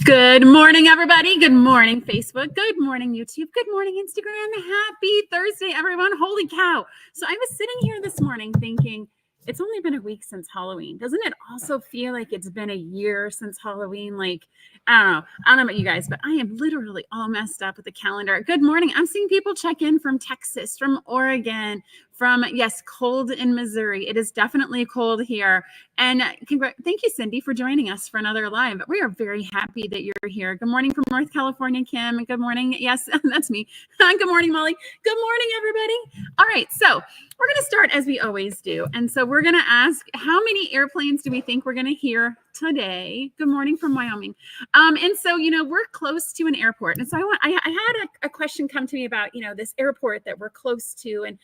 Good morning, everybody. Good morning, Facebook. Good morning, YouTube. Good morning, Instagram. Happy Thursday, everyone. Holy cow. So I was sitting here this morning thinking, it's only been a week since Halloween. Doesn't it also feel like it's been a year since Halloween? Like, I don't know about you guys, but I am literally all messed up with the calendar. Good morning. I'm seeing people check in from Texas, from Oregon, from, yes, cold in Missouri. It is definitely cold here. And thank you, Cindy, for joining us for another live. We are very happy that you're here. Good morning from North California, Kim. Good morning. Yes, that's me. Good morning, Molly. Good morning, everybody. All right, so we're going to start as we always do. And so we're going to ask, how many airplanes do we think we're going to hear today? Good morning from Wyoming. And so, we're close to an airport. And so I had a question come to me about, this airport that we're close to. And,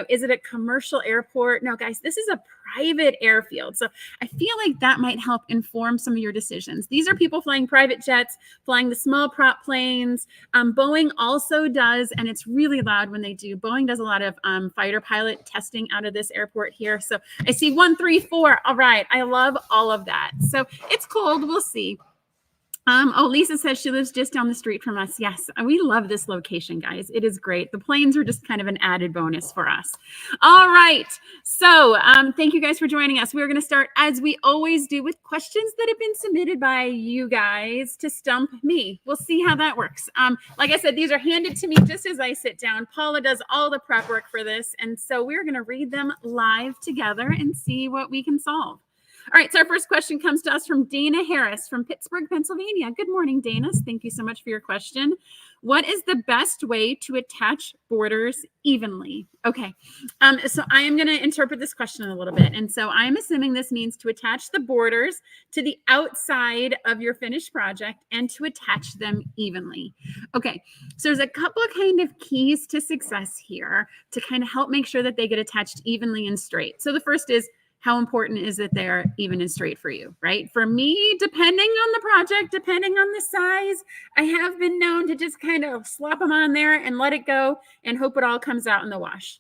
is it a commercial airport? No, guys, this is a private airfield. So I feel like that might help inform some of your decisions. These are people flying private jets, flying the small prop planes. Boeing also does, and it's really loud when they do. Boeing does a lot of fighter pilot testing out of this airport here. So I see 1, 3, 4. All right. I love all of that. So it's cold. We'll see. Lisa says she lives just down the street from us. Yes, we love this location, guys. It is great. The planes are just kind of an added bonus for us. All right. So thank you guys for joining us. We're going to start, as we always do, with questions that have been submitted by you guys to stump me. We'll see how that works. Like I said, these are handed to me just as I sit down. Paula does all the prep work for this. And so we're going to read them live together and see what we can solve. All right, so our first question comes to us from Dana Harris from Pittsburgh, Pennsylvania. Good morning, Dana. Thank you so much for your question. What is the best way to attach borders evenly? Okay, so I am going to interpret this question a little bit. And so I'm assuming this means to attach the borders to the outside of your finished project and to attach them evenly. Okay, so there's a couple of kind of keys to success here to kind of help make sure that they get attached evenly and straight. So the first is, how important is it they're even and straight for you, right? For me, depending on the project, depending on the size, I have been known to just kind of slap them on there and let it go and hope it all comes out in the wash.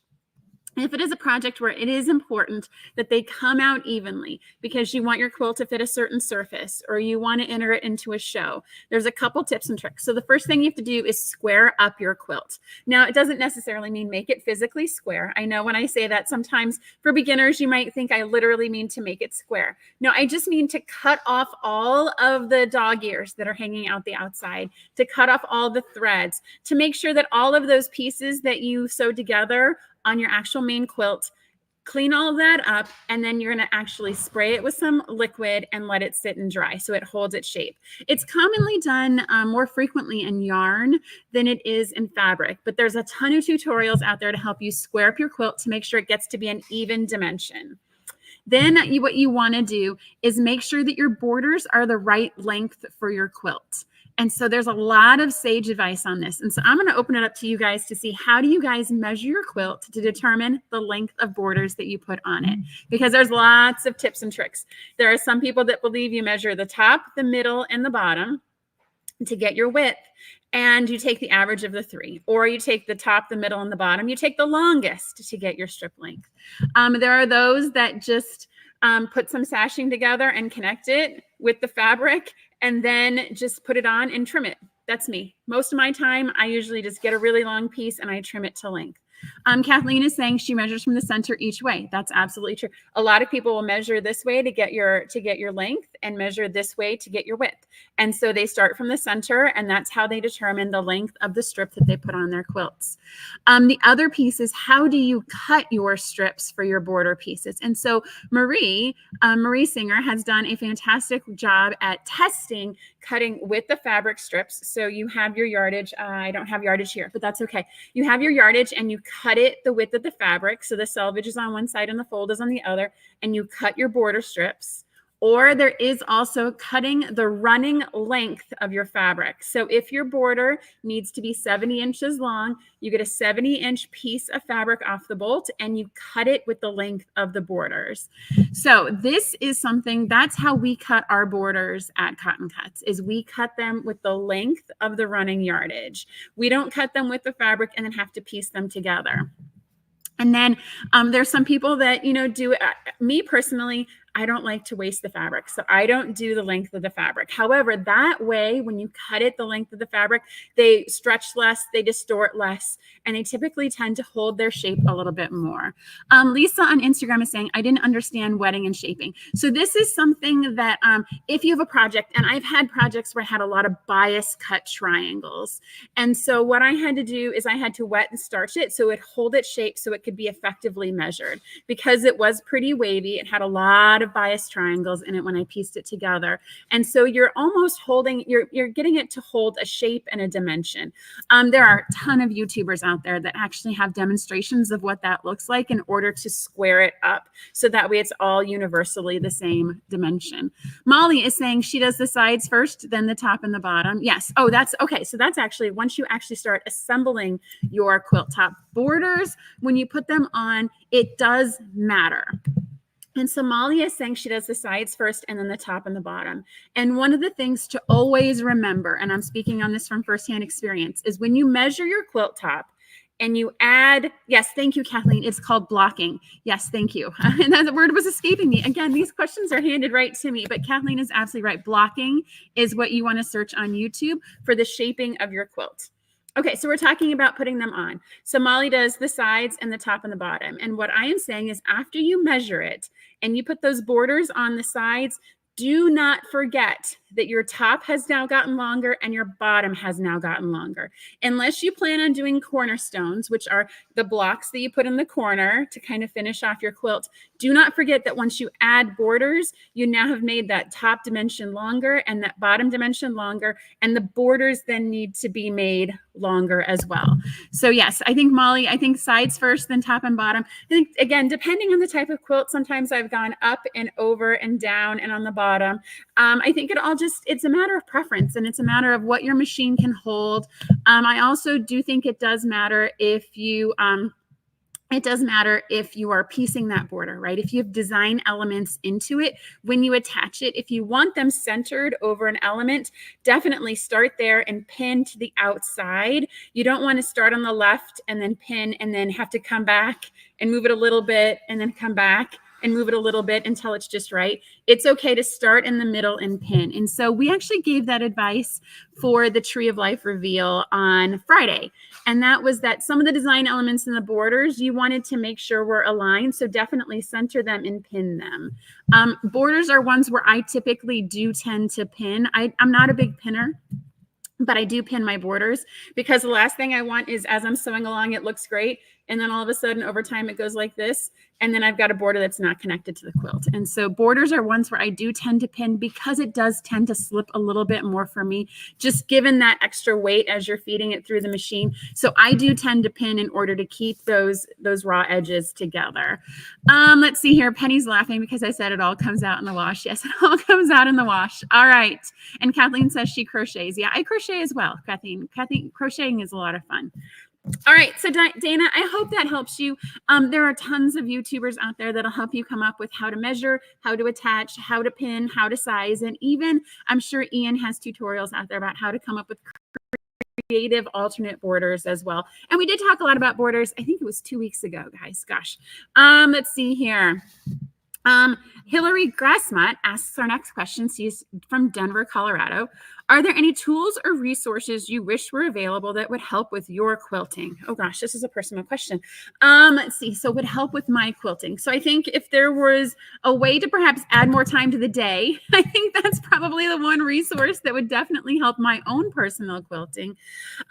If it is a project where it is important that they come out evenly because you want your quilt to fit a certain surface or you want to enter it into a show, there's a couple tips and tricks. So the first thing you have to do is square up your quilt. Now, it doesn't necessarily mean make it physically square. I know when I say that, sometimes for beginners, you might think I literally mean to make it square. No, I just mean to cut off all of the dog ears that are hanging out the outside, to cut off all the threads, to make sure that all of those pieces that you sew together on your actual main quilt, clean all of that up, and then you're going to actually spray it with some liquid and let it sit and dry so it holds its shape. It's commonly done more frequently in yarn than it is in fabric, but there's a ton of tutorials out there to help you square up your quilt to make sure it gets to be an even dimension. Then what you want to do is make sure that your borders are the right length for your quilt. And so there's a lot of sage advice on this. And so I'm going to open it up to you guys to see, how do you guys measure your quilt to determine the length of borders that you put on it? Because there's lots of tips and tricks. There are some people that believe you measure the top, the middle, and the bottom to get your width. And you take the average of the three, or you take the top, the middle, and the bottom. You take the longest to get your strip length. There are those that just put some sashing together and connect it with the fabric and then just put it on and trim it. That's me. Most of my time, I usually just get a really long piece and I trim it to length. Kathleen is saying she measures from the center each way. That's absolutely true. A lot of people will measure this way to get your length and measure this way to get your width. And so they start from the center, and that's how they determine the length of the strip that they put on their quilts. The other piece is, how do you cut your strips for your border pieces? And so Marie Singer has done a fantastic job at testing cutting with the fabric strips. So you have your yardage. I don't have yardage here, but that's okay. You have your yardage and you cut it the width of the fabric. So the selvage is on one side and the fold is on the other, and you cut your border strips. Or there is also cutting the running length of your fabric. So if your border needs to be 70 inches long, you get a 70-inch piece of fabric off the bolt and you cut it with the length of the borders. So this is something, that's how we cut our borders at Cotton Cuts, is we cut them with the length of the running yardage. We don't cut them with the fabric and then have to piece them together. And then there's some people that, do it. Me personally, I don't like to waste the fabric. So I don't do the length of the fabric. However, that way, when you cut it the length of the fabric, they stretch less, they distort less, and they typically tend to hold their shape a little bit more. Lisa on Instagram is saying, I didn't understand wetting and shaping. So this is something that if you have a project, and I've had projects where I had a lot of bias cut triangles. And so what I had to do is I had to wet and starch it so it hold its shape so it could be effectively measured. Because it was pretty wavy, it had a lot of bias triangles in it when I pieced it together. And so you're almost holding, you're getting it to hold a shape and a dimension. There are a ton of YouTubers out there that actually have demonstrations of what that looks like in order to square it up. So that way it's all universally the same dimension. Molly is saying she does the sides first, then the top and the bottom. Yes. Oh, that's okay. So that's actually, once you actually start assembling your quilt top borders, when you put them on, it does matter. And so Molly is saying she does the sides first and then the top and the bottom. And one of the things to always remember, and I'm speaking on this from firsthand experience, is when you measure your quilt top and you add, yes, thank you, Kathleen. It's called blocking. Yes, thank you. And that word was escaping me. Again, these questions are handed right to me, but Kathleen is absolutely right. Blocking is what you want to search on YouTube for the shaping of your quilt. Okay, so we're talking about putting them on. So Molly does the sides and the top and the bottom. And what I am saying is after you measure it and you put those borders on the sides, do not forget that your top has now gotten longer and your bottom has now gotten longer. Unless you plan on doing cornerstones, which are the blocks that you put in the corner to kind of finish off your quilt, do not forget that once you add borders, you now have made that top dimension longer and that bottom dimension longer, and the borders then need to be made longer as well. So yes, I think Molly, I think sides first, then top and bottom. I think, again, depending on the type of quilt, sometimes I've gone up and over and down and on the bottom. I think it all just, it's a matter of preference and it's a matter of what your machine can hold. I also do think it does matter if you, are piecing that border, right? If you have design elements into it, when you attach it, if you want them centered over an element, definitely start there and pin to the outside. You don't want to start on the left and then pin and then have to come back and move it a little bit and then come back and move it a little bit until it's just right. It's okay to start in the middle and pin. And so we actually gave that advice for the Tree of Life reveal on Friday. And that was that some of the design elements in the borders, you wanted to make sure were aligned. So definitely center them and pin them. Borders are ones where I typically do tend to pin. I'm not a big pinner, but I do pin my borders because the last thing I want is as I'm sewing along, it looks great. And then all of a sudden over time, it goes like this. And then I've got a border that's not connected to the quilt. And so borders are ones where I do tend to pin because it does tend to slip a little bit more for me, just given that extra weight as you're feeding it through the machine. So I do tend to pin in order to keep those raw edges together. Let's see here. Penny's laughing because I said it all comes out in the wash. Yes, it all comes out in the wash. All right. And Kathleen says she crochets. Yeah, I crochet as well, Kathleen. Crocheting is a lot of fun. All right. So Dana, I hope that helps you. There are tons of YouTubers out there that'll help you come up with how to measure, how to attach, how to pin, how to size. And even I'm sure Ian has tutorials out there about how to come up with creative alternate borders as well. And we did talk a lot about borders. I think it was 2 weeks ago, guys. Gosh. Let's see here. Hillary Grassmott asks our next question. She's from Denver, Colorado. Are there any tools or resources you wish were available that would help with your quilting? Oh gosh, this is a personal question. Let's see. So would help with my quilting. So I think if there was a way to perhaps add more time to the day, I think that's probably the one resource that would definitely help my own personal quilting.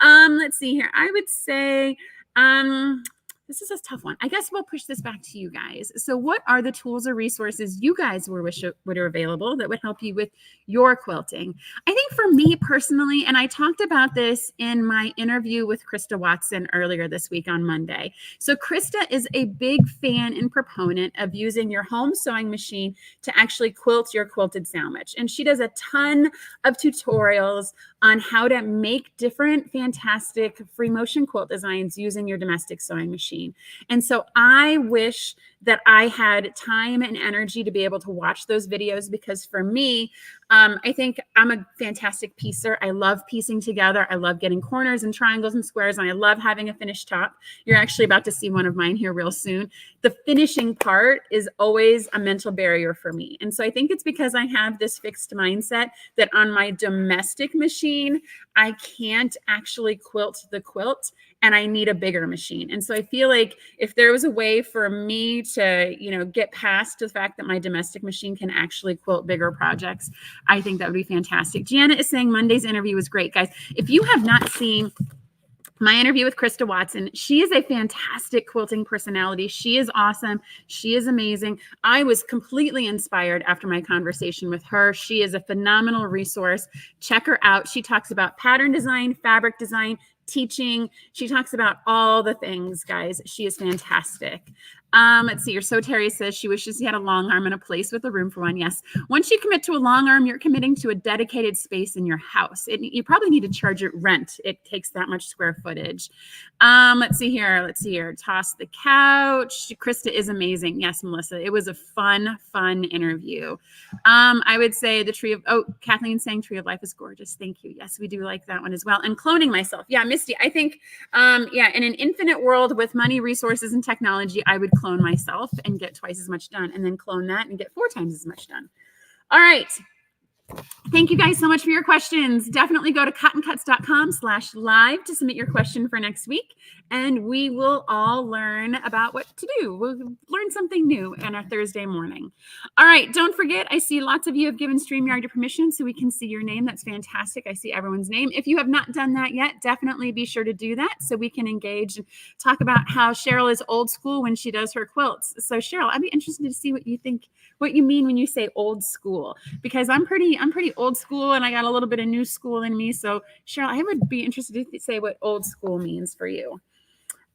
Let's see here. I would say, this is a tough one. I guess we'll push this back to you guys. So what are the tools or resources you guys wish were available that would help you with your quilting? I think for me personally, and I talked about this in my interview with Krista Watson earlier this week on Monday. So Krista is a big fan and proponent of using your home sewing machine to actually quilt your quilted sandwich. And she does a ton of tutorials on how to make different fantastic free motion quilt designs using your domestic sewing machine. And so I wish that I had time and energy to be able to watch those videos, because for me, I think I'm a fantastic piecer. I love piecing together. I love getting corners and triangles and squares, and I love having a finished top. You're actually about to see one of mine here real soon. The finishing part is always a mental barrier for me. And so I think it's because I have this fixed mindset that on my domestic machine, I can't actually quilt the quilt, and I need a bigger machine. And so I feel like if there was a way for me to, get past the fact that my domestic machine can actually quilt bigger projects, I think that would be fantastic. Gianna is saying Monday's interview was great. Guys, if you have not seen my interview with Krista Watson, she is a fantastic quilting personality. She is awesome. She is amazing. I was completely inspired after my conversation with her. She is a phenomenal resource. Check her out. She talks about pattern design, fabric design, teaching. She talks about all the things, guys. She is fantastic. Let's see here. So Terry says she wishes he had a long arm in a place with a room for one. Yes. Once you commit to a long arm, you're committing to a dedicated space in your house. You probably need to charge it rent. It takes that much square footage. Let's see here. Toss the couch. Krista is amazing. Yes, Melissa. It was a fun interview. I would say Kathleen saying Tree of Life is gorgeous. Thank you. Yes, we do like that one as well. And cloning myself. Yeah, Misty, I think, in an infinite world with money, resources, and technology, I would clone myself and get twice as much done, and then clone that and get 4 times as much done. All right. Thank you guys so much for your questions. Definitely go to cottoncuts.com/live to submit your question for next week, and we will all learn about what to do. We'll learn something new on our Thursday morning. All right, don't forget, I see lots of you have given StreamYard your permission so we can see your name. That's fantastic. I see everyone's name. If you have not done that yet, definitely be sure to do that so we can engage and talk about how Cheryl is old school when she does her quilts. So Cheryl, I'd be interested to see what you think, what you mean when you say old school, because I'm pretty old school and I got a little bit of new school in me. So Cheryl, I would be interested to say what old school means for you.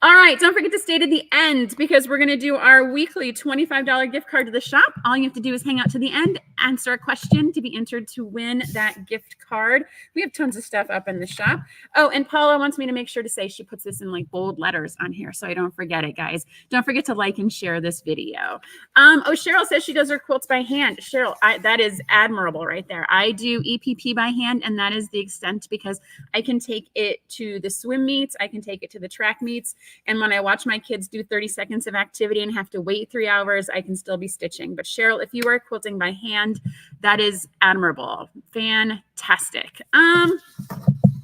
All right, don't forget to stay to the end, because we're going to do our weekly $25 gift card to the shop. All you have to do is hang out to the end, answer a question to be entered to win that gift card. We have tons of stuff up in the shop. Oh, and Paula wants me to make sure to say she puts this in like bold letters on here, so I don't forget it, guys. Don't forget to like and share this video. Cheryl says she does her quilts by hand. Cheryl, that is admirable right there. I do EPP by hand, and that is the extent, because I can take it to the swim meets. I can take it to the track meets. And when I watch my kids do 30 seconds of activity and have to wait 3 hours, I can still be stitching. But Cheryl, if you are quilting by hand, that is admirable. Fantastic.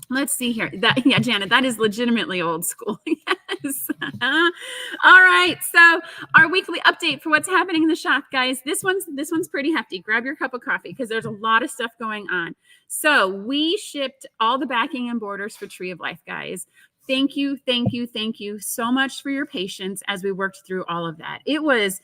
Let's see here. Janet, that is legitimately old school. Yes. All right. So our weekly update for what's happening in the shop, guys. This one's pretty hefty. Grab your cup of coffee, because there's a lot of stuff going on. So we shipped all the backing and borders for Tree of Life, guys. Thank you so much for your patience as we worked through all of that. It was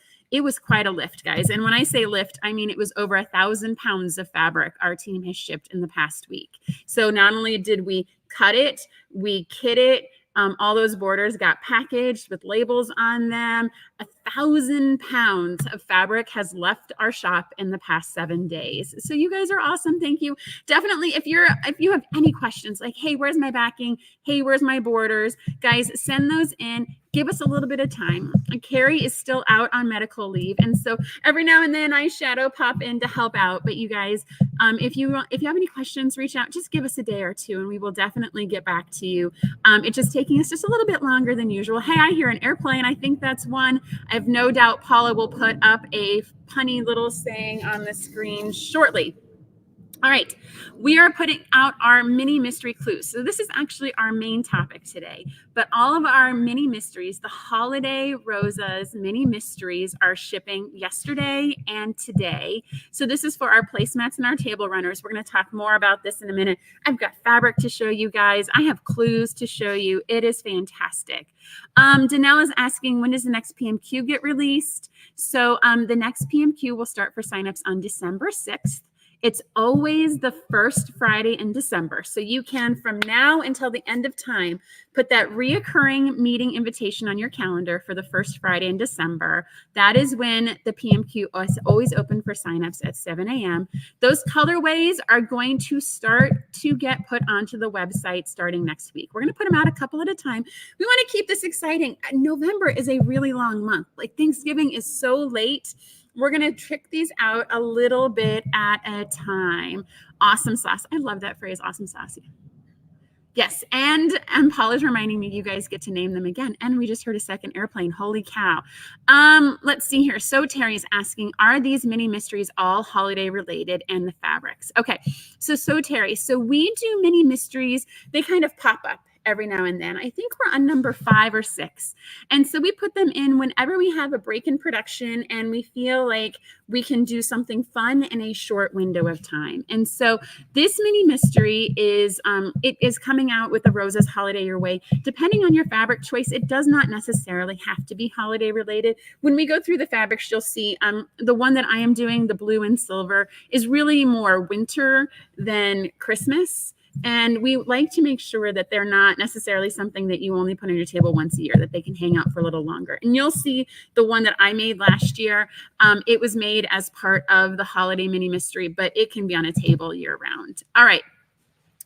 quite a lift, guys. And when I say lift, I mean it was over 1,000 pounds of fabric our team has shipped in the past week. So not only did we cut it, we kit it. All those borders got packaged with labels on them. 1,000 pounds of fabric has left our shop in the past 7 days. So you guys are awesome. Thank you. Definitely, if you have any questions, like, hey, where's my backing? Hey, where's my borders? Guys, send those in. Give us a little bit of time. Carrie is still out on medical leave, and so every now and then I shadow pop in to help out. But you guys, if you have any questions, reach out. Just give us a day or two, and we will definitely get back to you. It's just taking us just a little bit longer than usual. Hey, I hear an airplane. I think that's one. I have no doubt Paula will put up a punny little saying on the screen shortly. All right, we are putting out our mini mystery clues. So this is actually our main topic today, but all of our mini mysteries, the holiday Rosa's mini mysteries, are shipping yesterday and today. So this is for our placemats and our table runners. We're going to talk more about this in a minute. I've got fabric to show you guys. I have clues to show you. It is fantastic. Danelle is asking, when does the next PMQ get released? So the next PMQ will start for signups on December 6th. It's always the first Friday in December. So you can, from now until the end of time, put that reoccurring meeting invitation on your calendar for the first Friday in December. That is when the PMQ is always open for signups at 7 a.m. Those colorways are going to start to get put onto the website starting next week. We're going to put them out a couple at a time. We want to keep this exciting. November is a really long month. Like Thanksgiving is so late. We're going to trick these out a little bit at a time. Awesome sauce. I love that phrase, awesome sauce. Yes, and Paula's reminding me you guys get to name them again. And we just heard a second airplane. Holy cow. Let's see here. So Terry's asking, are these mini mysteries all holiday related and the fabrics? Okay, so Terry, so we do mini mysteries. They kind of pop up every now and then. I think we're on number 5 or 6. And so we put them in whenever we have a break in production and we feel like we can do something fun in a short window of time. And so this mini mystery is, it is coming out with the Rosa's Holiday Your Way. Depending on your fabric choice, it does not necessarily have to be holiday related. When we go through the fabrics, you'll see the one that I am doing, the blue and silver, is really more winter than Christmas. And we like to make sure that they're not necessarily something that you only put on your table once a year, that they can hang out for a little longer. And you'll see the one that I made last year. It was made as part of the holiday mini mystery, but it can be on a table year round. All right.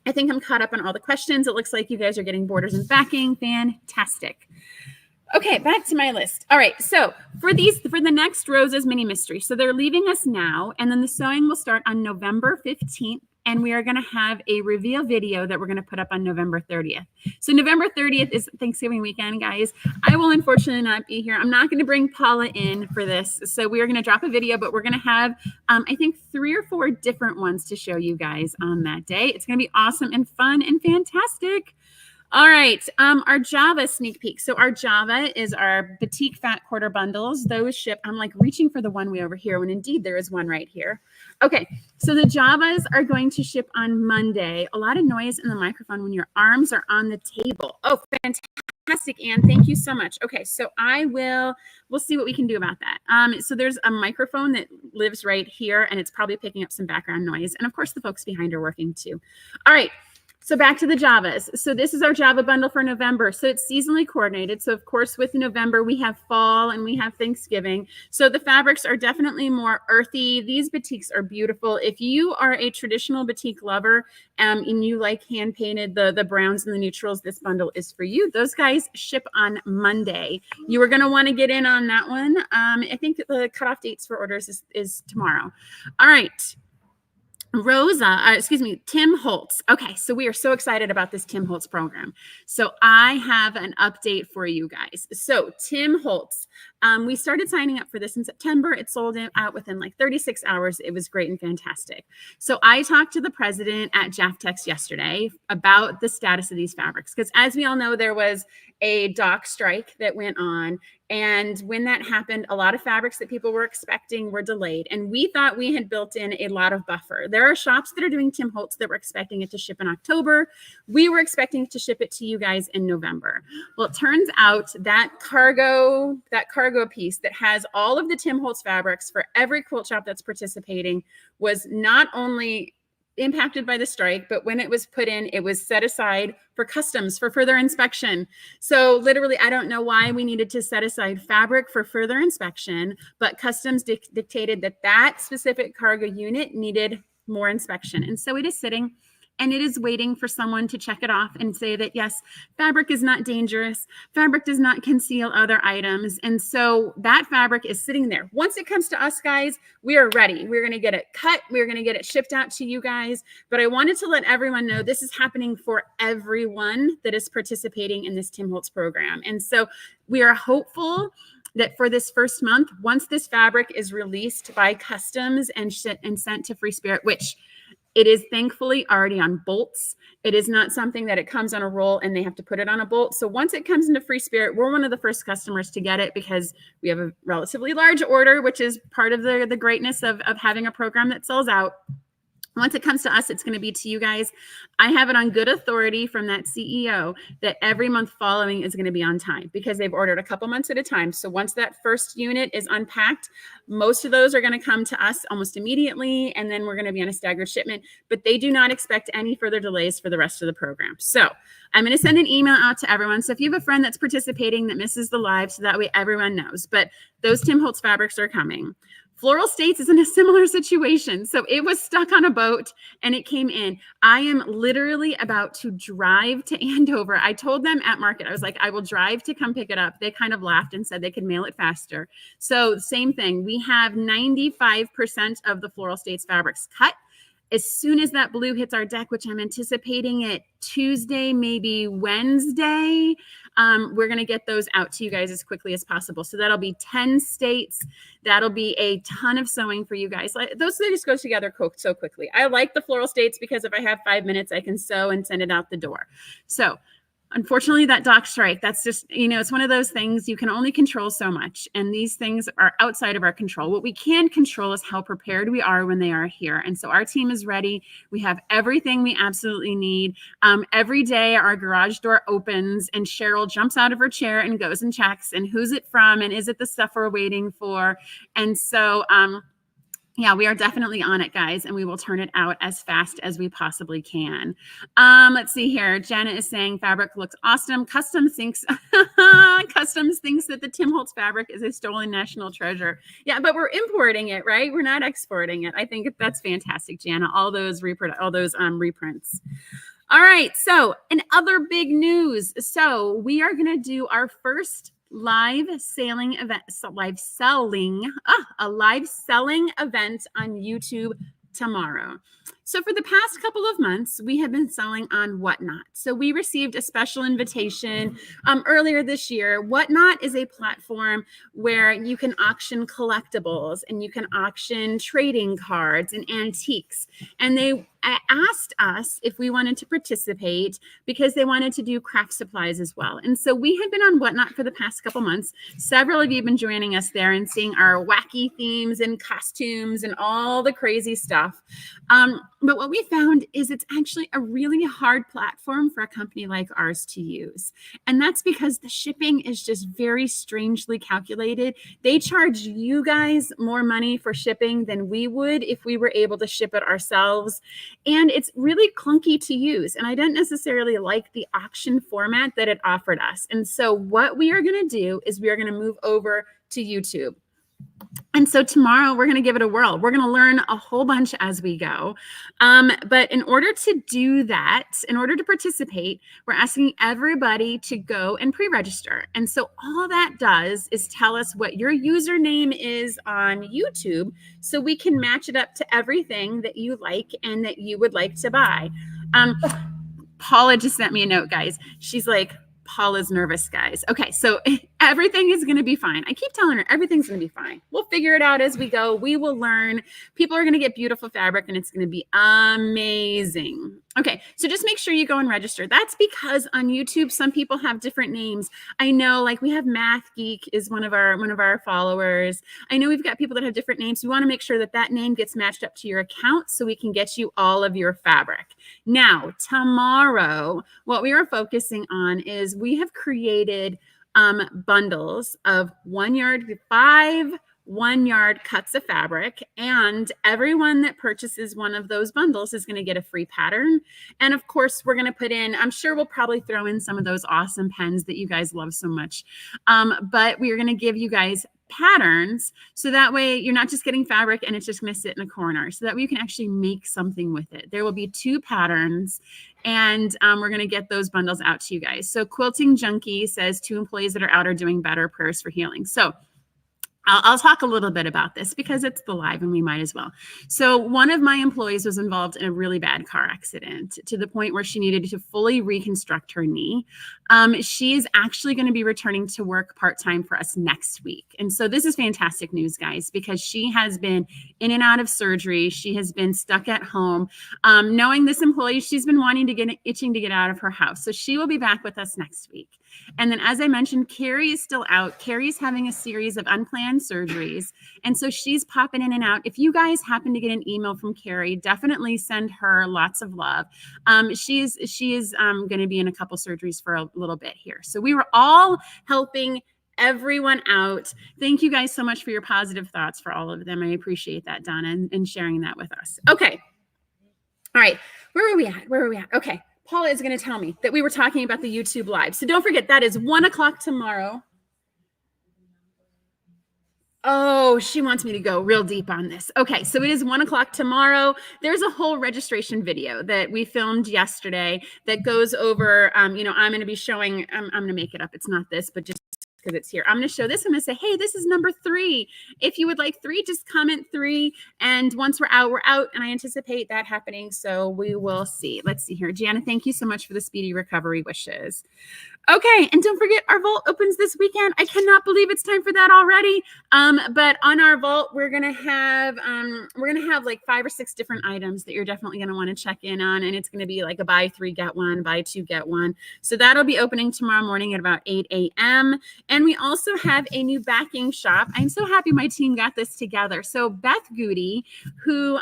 I think I'm caught up on all the questions. It looks like you guys are getting borders and backing. Fantastic. Okay, back to my list. All right, so for the next Rosa's mini mystery, so they're leaving us now, and then the sewing will start on November 15th. And we are going to have a reveal video that we're going to put up on November 30th. So November 30th is Thanksgiving weekend, guys. I will unfortunately not be here. I'm not going to bring Paula in for this. So we are going to drop a video, but we're going to have, I think, 3 or 4 different ones to show you guys on that day. It's going to be awesome and fun and fantastic. All right, our Java sneak peek. So our Java is our batik fat quarter bundles. Those ship, I'm like reaching for the one way over here when indeed there is one right here. Okay, so the Javas are going to ship on Monday. A lot of noise in the microphone when your arms are on the table. Oh, fantastic, Anne. Thank you so much. Okay, so we'll see what we can do about that. So there's a microphone that lives right here, and it's probably picking up some background noise. And of course, the folks behind are working too. All right. So back to the Javas. So this is our Java bundle for November. So it's seasonally coordinated. So of course, with November, we have fall and we have Thanksgiving. So the fabrics are definitely more earthy. These batiks are beautiful. If you are a traditional batik lover and you like hand painted, the browns and the neutrals, this bundle is for you. Those guys ship on Monday. You are going to want to get in on that one. I think that the cutoff dates for orders is tomorrow. All right. Tim Holtz. Okay, so we are so excited about this Tim Holtz program. So I have an update for you guys. So Tim Holtz, we started signing up for this in September. It sold out within like 36 hours. It was great and fantastic. So I talked to the president at Jaftex yesterday about the status of these fabrics, because as we all know, there was a dock strike that went on. And when that happened, a lot of fabrics that people were expecting were delayed. And we thought we had built in a lot of buffer. There are shops that are doing Tim Holtz that were expecting it to ship in October. We were expecting to ship it to you guys in November. Well, it turns out that cargo piece that has all of the Tim Holtz fabrics for every quilt shop that's participating was not only impacted by the strike, but when it was put in, it was set aside for customs for further inspection. So literally, I don't know why we needed to set aside fabric for further inspection, but customs dictated that specific cargo unit needed more inspection. And so it is sitting and it is waiting for someone to check it off and say that, yes, fabric is not dangerous. Fabric does not conceal other items. And so that fabric is sitting there. Once it comes to us, guys, we are ready. We're going to get it cut. We're going to get it shipped out to you guys. But I wanted to let everyone know this is happening for everyone that is participating in this Tim Holtz program. And so we are hopeful that for this first month, once this fabric is released by customs and sent to Free Spirit, which it is thankfully already on bolts. It is not something that it comes on a roll and they have to put it on a bolt. So once it comes into Free Spirit, we're one of the first customers to get it because we have a relatively large order, which is part of the greatness of having a program that sells out. Once it comes to us, it's going to be to you guys. I have it on good authority from that CEO that every month following is going to be on time because they've ordered a couple months at a time. So once that first unit is unpacked, most of those are going to come to us almost immediately. And then we're going to be on a staggered shipment, but they do not expect any further delays for the rest of the program. So I'm going to send an email out to everyone. So if you have a friend that's participating that misses the live, so that way everyone knows, but those Tim Holtz fabrics are coming. Floral States is in a similar situation. So it was stuck on a boat and it came in. I am literally about to drive to Andover. I told them at market, I was like, I will drive to come pick it up. They kind of laughed and said they could mail it faster. So same thing. We have 95% of the Floral States fabrics cut. As soon as that blue hits our deck, which I'm anticipating it Tuesday, maybe Wednesday, we're going to get those out to you guys as quickly as possible. So that'll be 10 states. That'll be a ton of sewing for you guys. Those just go together so quickly. I like the Floral States because if I have 5 minutes, I can sew and send it out the door. So unfortunately, that dock strike, that's just, it's one of those things you can only control so much. And these things are outside of our control. What we can control is how prepared we are when they are here. And so our team is ready. We have everything we absolutely need. Every day our garage door opens and Cheryl jumps out of her chair and goes and checks and who's it from and is it the stuff we're waiting for? And so, yeah, we are definitely on it, guys, and we will turn it out as fast as we possibly can. Let's see here. Jenna is saying fabric looks awesome. Customs thinks that the Tim Holtz fabric is a stolen national treasure. Yeah, but we're importing it, right? We're not exporting it. I think that's fantastic, Jana. All those reprints. All right. So, in other big news, so we are going to do our first live selling event on YouTube tomorrow. So for the past couple of months, we have been selling on Whatnot. So we received a special invitation earlier this year. Whatnot is a platform where you can auction collectibles and you can auction trading cards and antiques. And they asked us if we wanted to participate because they wanted to do craft supplies as well. And so we have been on Whatnot for the past couple months. Several of you have been joining us there and seeing our wacky themes and costumes and all the crazy stuff. But what we found is it's actually a really hard platform for a company like ours to use. And that's because the shipping is just very strangely calculated. They charge you guys more money for shipping than we would if we were able to ship it ourselves. And it's really clunky to use. And I didn't necessarily like the auction format that it offered us. And so what we are going to do is we are going to move over to YouTube. And so tomorrow we're going to give it a whirl. We're going to learn a whole bunch as we go. But in order to do that, in order to participate, we're asking everybody to go and pre-register. And so all that does is tell us what your username is on YouTube so we can match it up to everything that you like and that you would like to buy. Paula just sent me a note, guys. She's like, Paula's nervous, guys. Okay, so everything is going to be fine. I keep telling her everything's going to be fine. We'll figure it out as we go. We will learn. People are going to get beautiful fabric and it's going to be amazing. Okay, so just make sure you go and register. That's because on YouTube, some people have different names. I know, like we have Math Geek is one of our followers. I know we've got people that have different names. We want to make sure that that name gets matched up to your account so we can get you all of your fabric. Now, tomorrow, what we are focusing on is we have created bundles of 1 yard, 5 1-yard cuts of fabric, and everyone that purchases one of those bundles is going to get a free pattern. And of course, we're going to put in, I'm sure we'll probably throw in some of those awesome pens that you guys love so much. But we are going to give you guys patterns so that way you're not just getting fabric and it's just going to sit in a corner, so that way you can actually make something with it. There will be 2 patterns, and we're going to get those bundles out to you guys. So Quilting Junkie says 2 employees that are out are doing better. Prayers for healing. So I'll talk a little bit about this because it's the live and we might as well. So one of my employees was involved in a really bad car accident to the point where she needed to fully reconstruct her knee. She is actually going to be returning to work part-time for us next week. And so this is fantastic news, guys, because she has been in and out of surgery. She has been stuck at home. Knowing this employee, she's been itching to get out of her house. So she will be back with us next week. And then, as I mentioned, Carrie is still out. Carrie's having a series of unplanned surgeries. And so she's popping in and out. If you guys happen to get an email from Carrie, definitely send her lots of love. She is going to be in a couple surgeries for a little bit here. So we were all helping everyone out. Thank you guys so much for your positive thoughts for all of them. I appreciate that, Donna, and sharing that with us. Okay. All right. Where are we at? Okay. Paula is going to tell me that we were talking about the YouTube Live. So don't forget, that is 1 o'clock tomorrow. Oh, she wants me to go real deep on this. Okay, so it is 1 o'clock tomorrow. There's a whole registration video that we filmed yesterday that goes over, I'm going to be showing, I'm going to make it up. It's not this, but just because it's here. I'm going to show this. I'm going to say, hey, this is number 3. If you would like 3, just comment 3. And once we're out, and I anticipate that happening. So we will see. Let's see here. Jana, thank you so much for the speedy recovery wishes. Okay, and don't forget, our vault opens this weekend. I cannot believe it's time for that already. But on our vault, we're gonna have like 5 or 6 different items that you're definitely gonna want to check in on, and it's gonna be like a buy 3 get 1, buy 2 get 1. So that'll be opening tomorrow morning at about 8 a.m. And we also have a new backing shop. I'm so happy my team got this together. So Beth Goody, who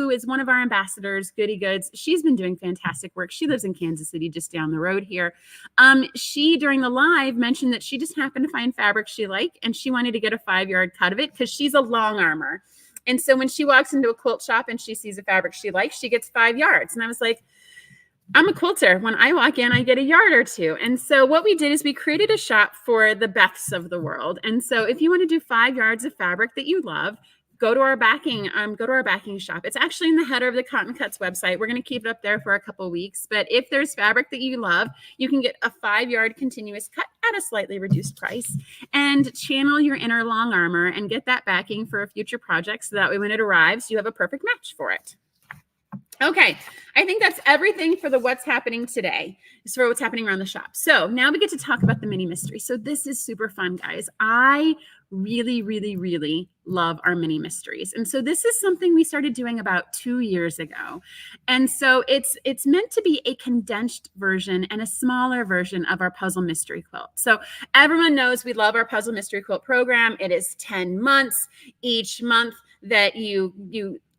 is one of our ambassadors, Goody Goods. She's been doing fantastic work. She lives in Kansas City, just down the road here. She, during the live, mentioned that she just happened to find fabric she liked, and she wanted to get a 5-yard cut of it because she's a long armor. And so when she walks into a quilt shop and she sees a fabric she likes, she gets 5 yards. And I was like, I'm a quilter. When I walk in, I get a yard or 2. And so what we did is we created a shop for the Beths of the world. And so if you want to do 5 yards of fabric that you love, go to our backing shop. It's actually in the header of the Cotton Cuts website. We're going to keep it up there for a couple weeks. But if there's fabric that you love, you can get a 5-yard continuous cut at a slightly reduced price and channel your inner long armor and get that backing for a future project. So that way, when it arrives, you have a perfect match for it. Okay, I think that's everything for the what's happening today. It's for what's happening around the shop. So now we get to talk about the mini mystery. So this is super fun, guys. I really, really, really love our mini mysteries. And so this is something we started doing about 2 years ago. And so it's meant to be a condensed version and a smaller version of our puzzle mystery quilt. So everyone knows we love our puzzle mystery quilt program. It is 10 months. Each month that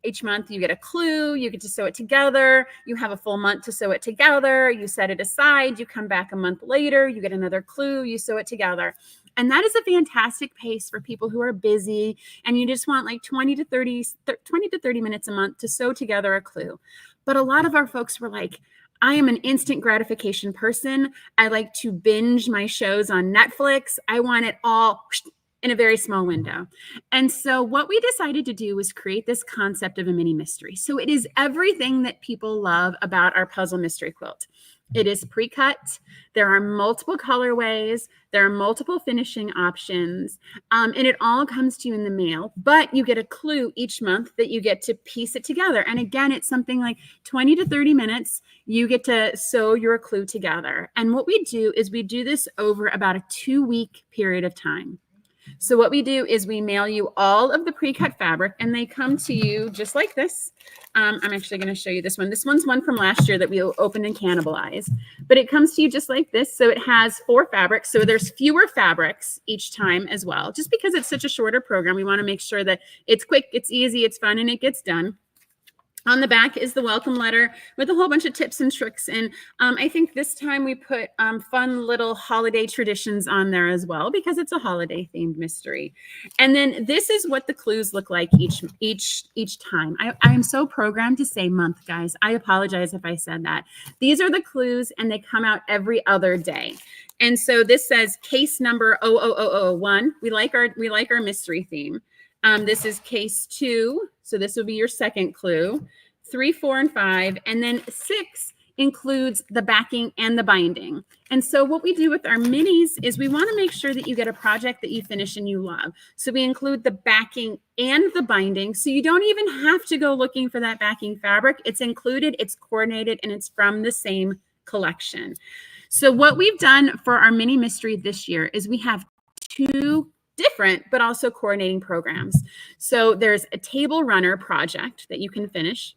each month you get a clue, you get to sew it together, you have a full month to sew it together, you set it aside, you come back a month later, you get another clue, you sew it together. And that is a fantastic pace for people who are busy and you just want like 20 to 30 minutes a month to sew together a clue. But a lot of our folks were like, I am an instant gratification person. I like to binge my shows on Netflix. I want it all in a very small window. And so what we decided to do was create this concept of a mini mystery. So it is everything that people love about our puzzle mystery quilt. It is pre-cut. There are multiple colorways. There are multiple finishing options. And it all comes to you in the mail, but you get a clue each month that you get to piece it together. And again, it's something like 20 to 30 minutes. You get to sew your clue together. And what we do is we do this over about a 2-week period of time. So what we do is we mail you all of the pre-cut fabric and they come to you just like this. I'm actually going to show you this one. This one's one from last year that we opened and cannibalized, but it comes to you just like this. So it has 4 fabrics. So there's fewer fabrics each time as well. Just because it's such a shorter program, we want to make sure that it's quick, it's easy, it's fun, and it gets done. On the back is the welcome letter with a whole bunch of tips and tricks. And I think this time we put fun little holiday traditions on there as well, because it's a holiday themed mystery. And then this is what the clues look like each time. I am so programmed to say month, guys. I apologize if I said that. These are the clues and they come out every other day. And so this says case number 00001. We like our mystery theme. This is case 2. So this will be your second clue. 3, 4, and 5. And then 6 includes the backing and the binding. And so what we do with our minis is we want to make sure that you get a project that you finish and you love. So we include the backing and the binding. So you don't even have to go looking for that backing fabric. It's included, it's coordinated, and it's from the same collection. So what we've done for our mini mystery this year is we have 2 different but also coordinating programs. So there's a table runner project that you can finish.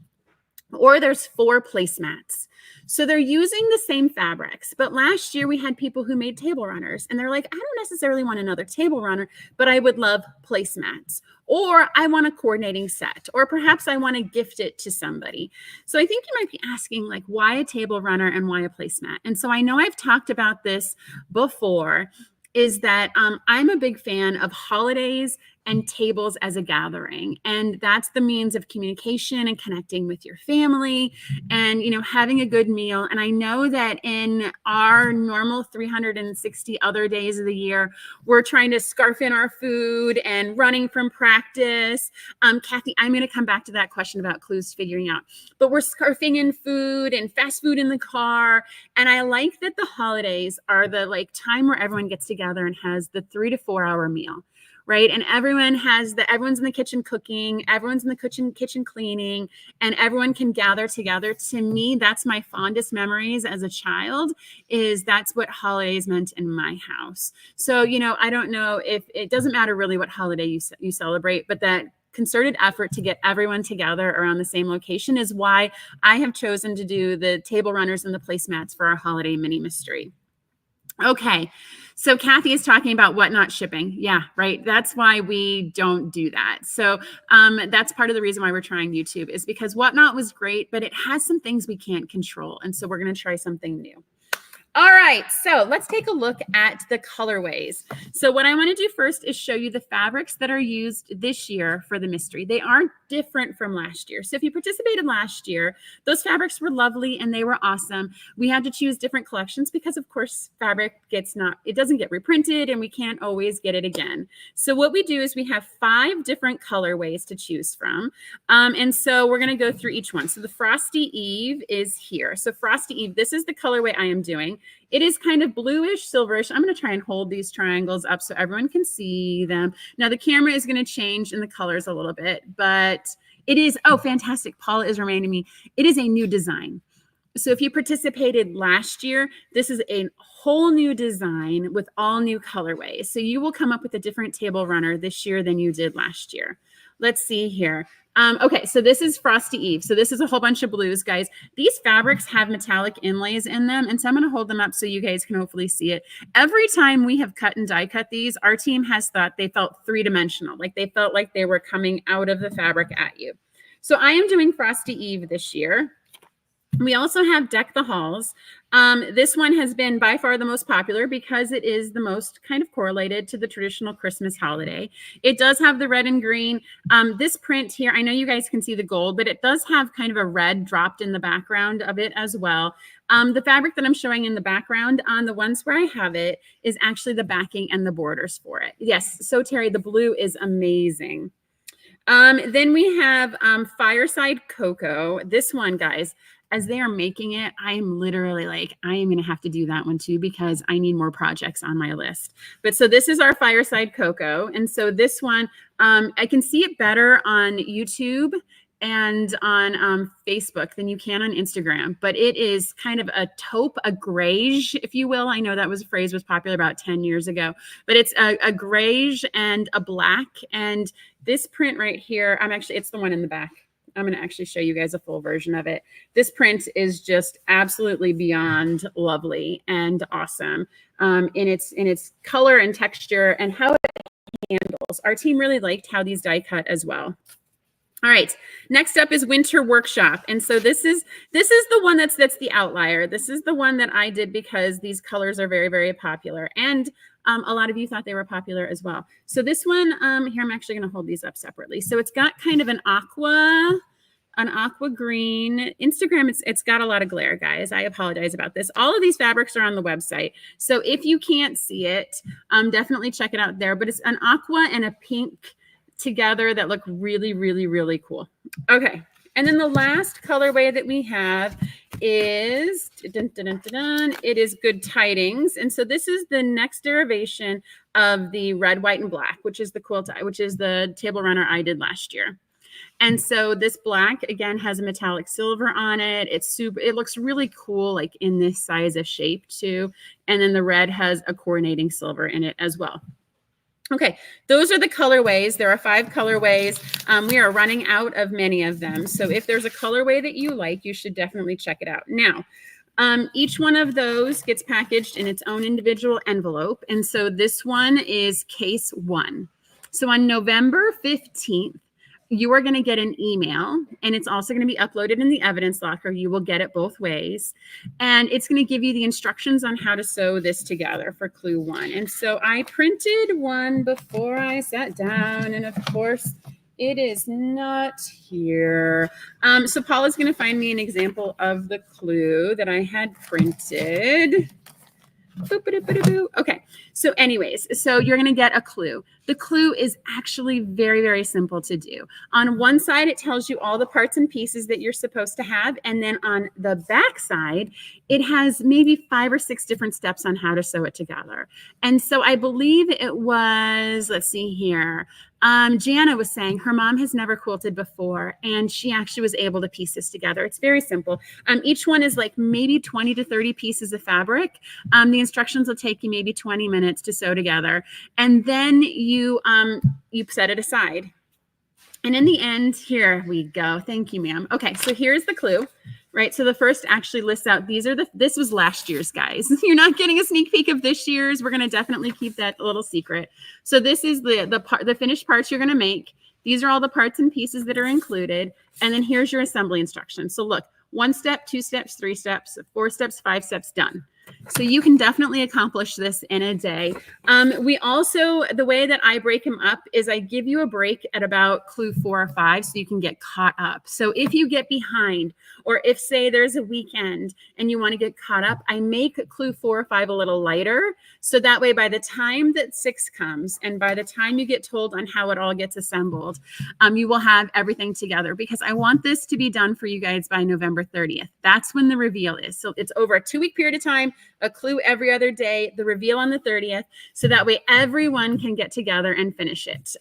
or there's 4 placemats. So they're using the same fabrics. But last year we had people who made table runners and they're like, I don't necessarily want another table runner, but I would love placemats. Or I want a coordinating set, or perhaps I want to gift it to somebody. So I think you might be asking, like, why a table runner and why a placemat? And so I know I've talked about this before, is that I'm a big fan of holidays and tables as a gathering. And that's the means of communication and connecting with your family and, you know, having a good meal. And I know that in our normal 360 other days of the year, we're trying to scarf in our food and running from practice. Kathy, I'm going to come back to that question about clues figuring out, but we're scarfing in food and fast food in the car. And I like that the holidays are the time where everyone gets together and has the 3 to 4 hour meal. Right. And everyone's in the kitchen cooking, everyone's in the kitchen cleaning, and everyone can gather together. To me, that's my fondest memories as a child, is that's what holidays meant in my house. So, you know, I don't know if it doesn't matter really what holiday you celebrate, but that concerted effort to get everyone together around the same location is why I have chosen to do the table runners and the placemats for our holiday mini mystery. Okay, so Kathy is talking about whatnot shipping. Yeah, right. That's why we don't do that. So that's part of the reason why we're trying YouTube, is because whatnot was great, but it has some things we can't control. And so we're going to try something new. All right, so let's take a look at the colorways. So what I want to do first is show you the fabrics that are used this year for the mystery. They aren't different from last year. So if you participated last year, those fabrics were lovely and they were awesome. We had to choose different collections because, of course, fabric doesn't get reprinted and we can't always get it again. So what we do is we have 5 different colorways to choose from. And so we're going to go through each one. So the Frosty Eve is here. So Frosty Eve, this is the colorway I am doing. It is kind of bluish, silverish. I'm going to try and hold these triangles up so everyone can see them. Now the camera is going to change in the colors a little bit, but it is, oh, fantastic. Paula is reminding me, it is a new design. So if you participated last year, this is a whole new design with all new colorways. So you will come up with a different table runner this year than you did last year. Let's see here. Okay, so this is Frosty Eve. So this is a whole bunch of blues, guys. These fabrics have metallic inlays in them, and so I'm going to hold them up so you guys can hopefully see it. Every time we have cut and die cut these, our team has thought they felt 3-dimensional, like they felt like they were coming out of the fabric at you. So I am doing Frosty Eve this year. We also have Deck the Halls. This one has been by far the most popular because it is the most kind of correlated to the traditional Christmas holiday. It does have the red and green. This print here, I know you guys can see the gold, but it does have kind of a red dropped in the background of it as well. The fabric that I'm showing in the background on the ones where I have it is actually the backing and the borders for it. Yes, so Terry, the blue is amazing. Then we have Fireside Cocoa. This one, guys, as they are making it, I am literally like, I am going to have to do that one too, because I need more projects on my list. But so this is our Fireside Cocoa. And so this one, I can see it better on YouTube and on Facebook than you can on Instagram, but it is kind of a taupe, a grayish, if you will. I know that was a phrase was popular about 10 years ago, but it's a grayish and a black. And this print right here, it's the one in the back. I'm going to actually show you guys a full version of it. This print is just absolutely beyond lovely and awesome in its color and texture and how it handles. Our team really liked how these die cut as well. All right, next up is Winter Workshop. And so this is the one that's the outlier. This is the one that I did because these colors are very, very popular. And a lot of you thought they were popular as well. So this one here, I'm actually going to hold these up separately. So it's got kind of an aqua green. Instagram, it's got a lot of glare, guys. I apologize about this. All of these fabrics are on the website. So if you can't see it, definitely check it out there. But it's an aqua and a pink together that look really, really, really cool. Okay. And then the last colorway that we have is, it is Good Tidings. And so this is the next derivation of the red, white, and black, which is the table runner I did last year. And so this black, again, has a metallic silver on it. It looks really cool, like in this size of shape too. And then the red has a coordinating silver in it as well. Okay, those are the colorways. There are 5 colorways. We are running out of many of them. So if there's a colorway that you like, you should definitely check it out. Now, each one of those gets packaged in its own individual envelope. And so this one is case 1. So on November 15th, you are going to get an email, and it's also going to be uploaded in the evidence locker. You will get it both ways. And it's going to give you the instructions on how to sew this together for clue 1. And so I printed one before I sat down. And of course, it is not here. So Paula's going to find me an example of the clue that I had printed. Okay, so anyways, so you're going to get a clue. The clue is actually very, very simple to do. On one side, it tells you all the parts and pieces that you're supposed to have. And then on the back side, it has maybe 5 or 6 different steps on how to sew it together. And so I believe it was, let's see here. Jana was saying her mom has never quilted before, and she actually was able to piece this together. It's very simple. Each one is like maybe 20 to 30 pieces of fabric. The instructions will take you maybe 20 minutes to sew together. And then you set it aside. And in the end, here we go. Thank you, ma'am. Okay, so here's the clue, right? So the first actually lists out, this was last year's, guys. You're not getting a sneak peek of this year's. We're going to definitely keep that a little secret. So this is the finished parts you're going to make. These are all the parts and pieces that are included. And then here's your assembly instructions. So look, 1 step, 2 steps, 3 steps, 4 steps, 5 steps, done. So you can definitely accomplish this in a day. We also, the way that I break them up is I give you a break at about clue 4 or 5 so you can get caught up. So if you get behind, or if say there's a weekend and you want to get caught up, I make clue 4 or 5 a little lighter. So that way, by the time that 6 comes and by the time you get told on how it all gets assembled, you will have everything together, because I want this to be done for you guys by November 30th. That's when the reveal is. So it's over a 2-week period of time, a clue every other day, the reveal on the 30th. So that way everyone can get together and finish it.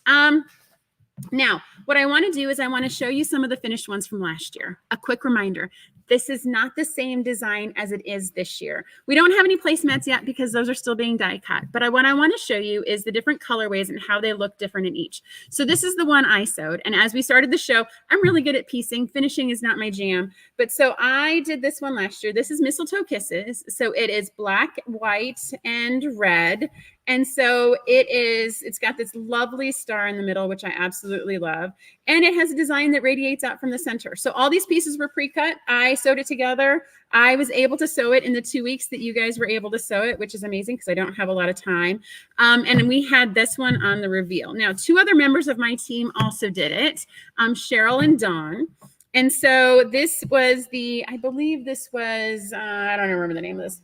Now, what I want to do is I want to show you some of the finished ones from last year. A quick reminder, this is not the same design as it is this year. We don't have any placemats yet because those are still being die cut. But what I want to show you is the different colorways and how they look different in each. So this is the one I sewed. And as we started the show, I'm really good at piecing. Finishing is not my jam. But so I did this one last year. This is Mistletoe Kisses. So it is black, white, and red. And so it's got this lovely star in the middle, which I absolutely love. And it has a design that radiates out from the center. So all these pieces were pre-cut. I sewed it together. I was able to sew it in the 2 weeks that you guys were able to sew it, which is amazing because I don't have a lot of time. And we had this one on the reveal. Now, 2 other members of my team also did it, Cheryl and Dawn. And so this was I believe this was, I don't remember the name of this.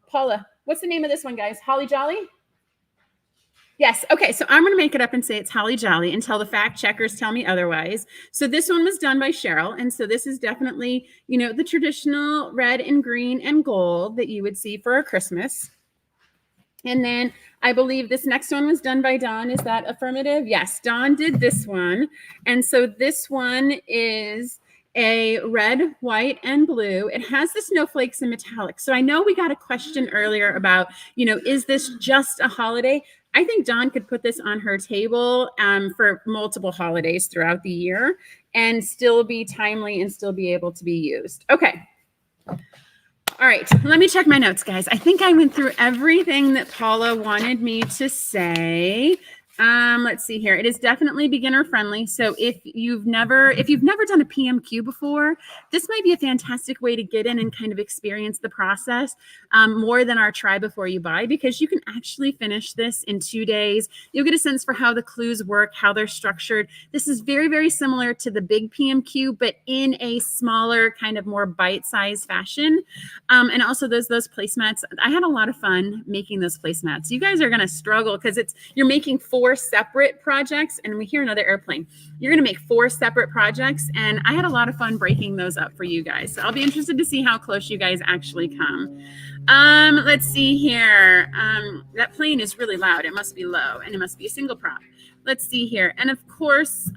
Paula. What's the name of this one, guys? Holly Jolly? Yes. Okay. So I'm going to make it up and say it's Holly Jolly until the fact checkers tell me otherwise. So this one was done by Cheryl. And so this is definitely, the traditional red and green and gold that you would see for a Christmas. And then I believe this next one was done by Dawn. Is that affirmative? Yes. Dawn did this one. And so this one is a red, white, and blue. It has the snowflakes and metallic. So I know we got a question earlier about, is this just a holiday? I think Dawn could put this on her table for multiple holidays throughout the year and still be timely and still be able to be used. Okay. All right. Let me check my notes, guys. I think I went through everything that Paula wanted me to say. Let's see here. It is definitely beginner friendly. So if you've never done a PMQ before, this might be a fantastic way to get in and kind of experience the process more than our try before you buy, because you can actually finish this in 2 days. You'll get a sense for how the clues work, how they're structured. This is very, very similar to the big PMQ, but in a smaller kind of more bite-sized fashion. And also those placemats. I had a lot of fun making those placemats. You guys are going to struggle because you're making 4 separate projects, and we hear another airplane. You're going to make 4 separate projects, and I had a lot of fun breaking those up for you guys. So I'll be interested to see how close you guys actually come. Let's see here. That plane is really loud. It must be low, and it must be a single prop. let's see here. And of course,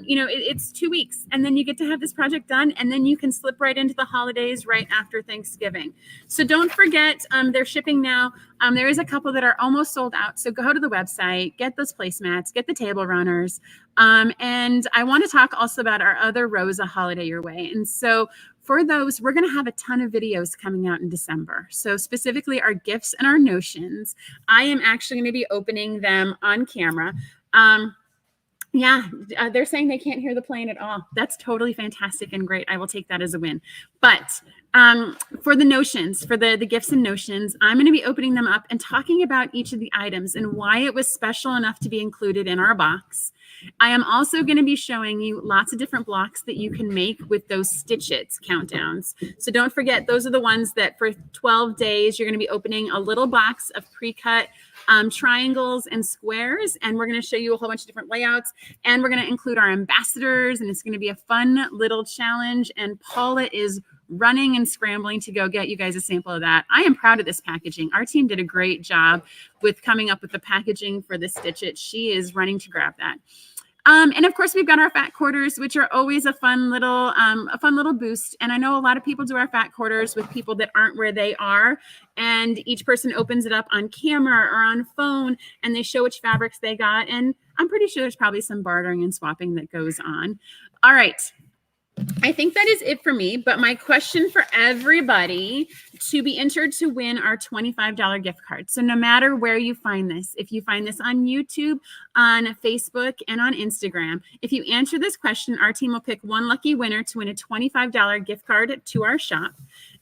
you know, it's 2 weeks and then you get to have this project done and then you can slip right into the holidays right after Thanksgiving. So don't forget, they're shipping now. There is a couple that are almost sold out. So go to the website, get those placemats, get the table runners. And I want to talk also about our other Rosa holiday your way. And so for those, we're going to have a ton of videos coming out in December. So specifically our gifts and our notions. I am actually going to be opening them on camera. Yeah, they're saying they can't hear the plane at all. That's totally fantastic and great. I will take that as a win. But for the notions, for the gifts and notions, I'm going to be opening them up and talking about each of the items and why it was special enough to be included in our box. I am also going to be showing you lots of different blocks that you can make with those Stitch Its countdowns. So don't forget, those are the ones that for 12 days, you're going to be opening a little box of pre-cut triangles and squares. And we're going to show you a whole bunch of different layouts. And we're going to include our ambassadors. And it's going to be a fun little challenge. And Paula is running and scrambling to go get you guys a sample of that. I am proud of this packaging. Our team did a great job with coming up with the packaging for the Stitch It. She is running to grab that. And of course, we've got our fat quarters, which are always a fun little boost. And I know a lot of people do our fat quarters with people that aren't where they are. And each person opens it up on camera or on phone and they show which fabrics they got. And I'm pretty sure there's probably some bartering and swapping that goes on. All right. I think that is it for me, but my question for everybody to be entered to win our $25 gift card. So no matter where you find this, if you find this on YouTube, on Facebook, and on Instagram, if you answer this question, our team will pick one lucky winner to win a $25 gift card to our shop.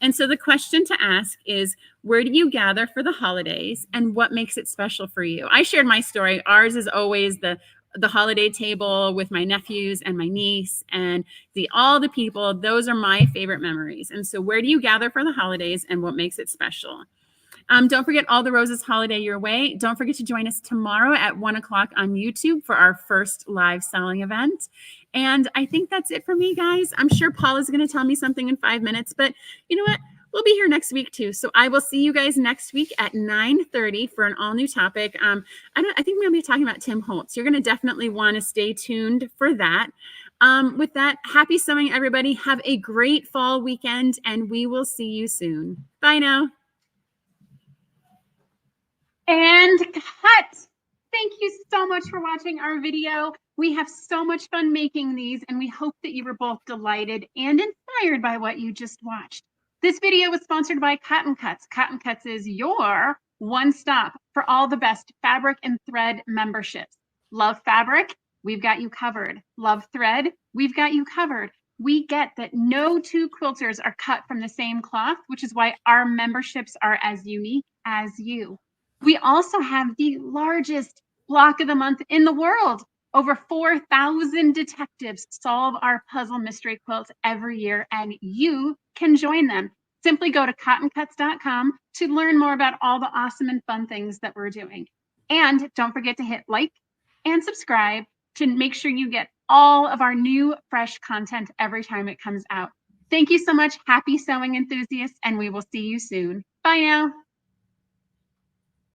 And so the question to ask is, where do you gather for the holidays and what makes it special for you? I shared my story. Ours is always the holiday table with my nephews and my niece and all the people. Those are my favorite memories. And so where do you gather for the holidays and what makes it special? Don't forget all the Roses holiday your way. Don't forget to join us tomorrow at 1 o'clock on YouTube for our first live selling event. And I think that's it for me, guys. I'm sure Paul is going to tell me something in 5 minutes, but you know what? We'll be here next week too. So I will see you guys next week at 9:30 for an all new topic. I think we'll be talking about Tim Holtz. You're going to definitely want to stay tuned for that. With that, happy sewing, everybody. Have a great fall weekend and we will see you soon. Bye now. And cut. Thank you so much for watching our video. We have so much fun making these and we hope that you were both delighted and inspired by what you just watched. This video was sponsored by Cotton Cuts. Cotton Cuts is your one stop for all the best fabric and thread memberships. Love fabric? We've got you covered. Love thread? We've got you covered. We get that no two quilters are cut from the same cloth, which is why our memberships are as unique as you. We also have the largest block of the month in the world. Over 4,000 detectives solve our puzzle mystery quilts every year, and you can join them. Simply go to cottoncuts.com to learn more about all the awesome and fun things that we're doing. And don't forget to hit like and subscribe to make sure you get all of our new, fresh content every time it comes out. Thank you so much. Happy sewing enthusiasts, and we will see you soon. Bye now.